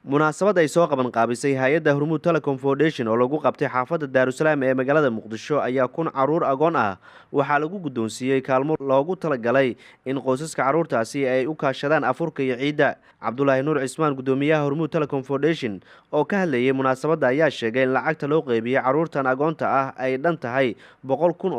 munaasabad ay soo qaban qaabisay hay'adda Hormuud Telecom Foundation oo lagu qabtay xaafadda Daarusalaam ee magaalada Muqdisho ayaa kun caruur agoon ah waxaa lagu guddoonsiiyey kaalmo loogu talagalay in qoysaska caruurtaasi ay u kaashadaan afurka iyo ciidda. Cabdullaahi Nuur Cismaan gudoomiyaha Hormuud Telecom Foundation oo ka hadlayay munaasabadda ayaa sheegay in lacagta loo qeybiyay caruurtan agoonta ah ay dhan tahay $100,000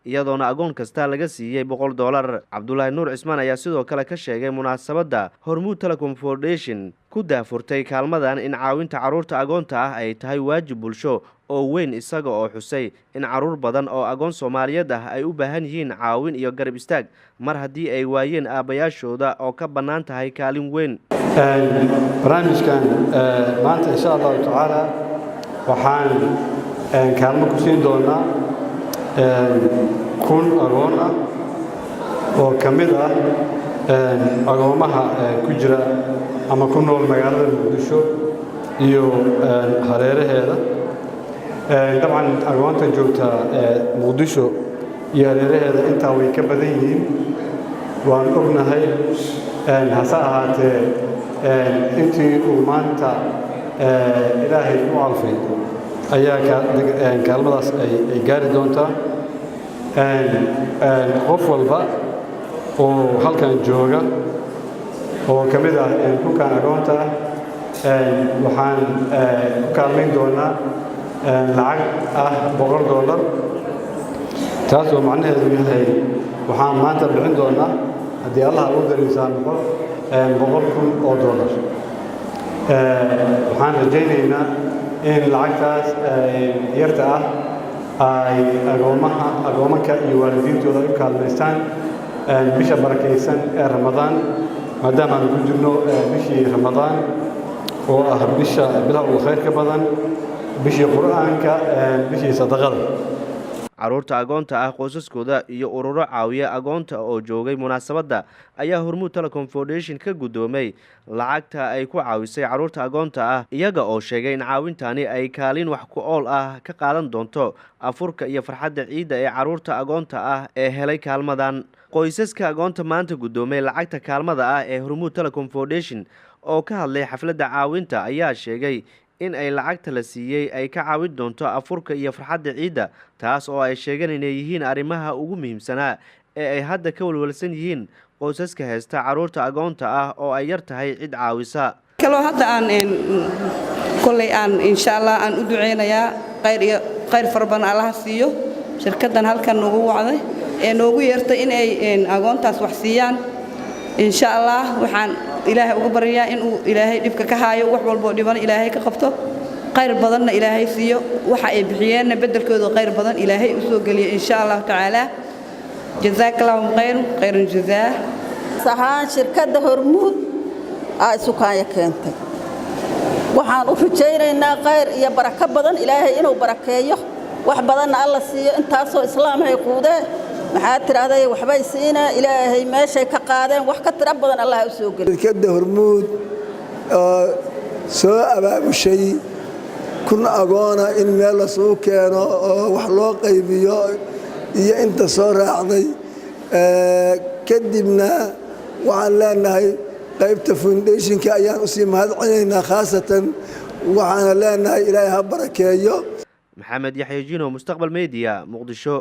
iyadoona agoon kasta laga siiyay $100. Cabdullaahi Nuur Cismaan ayaa sidoo kale ka sheegay munaasabadda Hormuud Telecom Foundation ku daafurtay kaalmadan in caawinta caruurta agoonta ah ay tahay waajib bulsho oo weyn, isaga oo xusay in caruur badan oo agoon Soomaaliyeed ah ay u baahan yihiin caawin iyo garab istaag mar haddii ay waayeen aabayaashooda oo ka bannaan tahay kaalin weyn. barnaamijkan maanta insha Allah taala waxaan kaalmo ku siin doonaa kun agoon ah oo kamid ah agoomaha ku jira ama ku nool magaalada Muqdisho iyo hareeraheeda. dabcan agoonta joogta Muqdisho iyo hareeraheeda intaa way ka badan yihiin, waan ognahay. hase ahaatee intii uu maanta ilaahay u alfay ayaa kaalmadaas ay gaari doontaa. qof walba oo halkan jooga oo kamid ah kukan agoonta waxaan ku kaalmayn doonaa lacag ah $100, taasoo macnaheedu yahay waxaan maanta bixin doonaa haddii Allah ugu dariisaa noqo $100,000. waxaan rajaynaynaa in lacagtaas yarta ah ay agoomanka iyo waalidiintooda u kaalmaystaan bisha barakaysan ee Ramadaan, maadaama aan ku jirno bishii Ramadaan oo ah bisha bilaha ugu khayrka badan, bishii Qur'aanka, bishii sadaqada. caruurta agoonta ah qoysaskooda iyo ururo caawiya agoonta oo joogay munaasabadda ayaa Hormuud Telecom Foundation ka gudoomay lacagta ay ku caawisay caruurta agoonta ah, iyaga oo sheegay in caawintani ay kaalin wax ku ool ah ka qaadan doonto afurka iyo farxadda ciidda ee caruurta agoonta ah ee helay kaalmadan. qoysaska agoonta maanta gudoomay lacagta kaalmada ah ee Hormuud Telecom Foundation oo ka hadlay xafladda caawinta ayaa sheegay in ay lacagta la siiyey ay ka caawin doonto afurka iyo farxadda ciidda, taas oo ay sheegeen inay yihiin arrimaha ugu muhiimsanaa ee ay hadda ka walwalsan yihiin qoysaska haysta caruurta agoonta ah oo ay yar tahay cid caawisa. kaloo hadda aan kolley aan insha Allah aan u duceynayaa khayr farban Allah siiyo shirkadan halkan noogu wacday ee noogu yeertay in ay agoontaas wax siiyaan. insha Allah waxaan ilaahay ugu baryaa in uu ilaahay dhibka ka haayo, wax walba oo dhiban ilaahay ka qabto, khayr badanna ilaahay siiyo, waxa ay bixiyeen bedelkooda khayr badan ilaahay u soo galiyo insha Allah taala. jazakallahu khayran jazaa. sahaan shirkadda Hormuud ay sukaaya keentay, waxaan u rajaynaynaa khayr iyo barako badan ilaahay inuu barakeeyo, wax badanna Allah siiyo. intaasoo islaamay quudee maxaa tiraahday waxbay siinaa ilaahay meeshay ka qaadeen wax ka tira badan Allah u soo galiyo. shirkadda Hormuud oo soo abaabushay kun agoona in meel la soo keeno oo wax loo qaybiyo iyo inta soo raacday. kadibna waxaan leenahay qaybta foundationka ayaan u sii mahadcelinaynaa, khaasatan waxaan leenahay ilaahay ha barakeeyo. Maxamed Yaxya Jino, Mustaqbal Media, Muqdisho.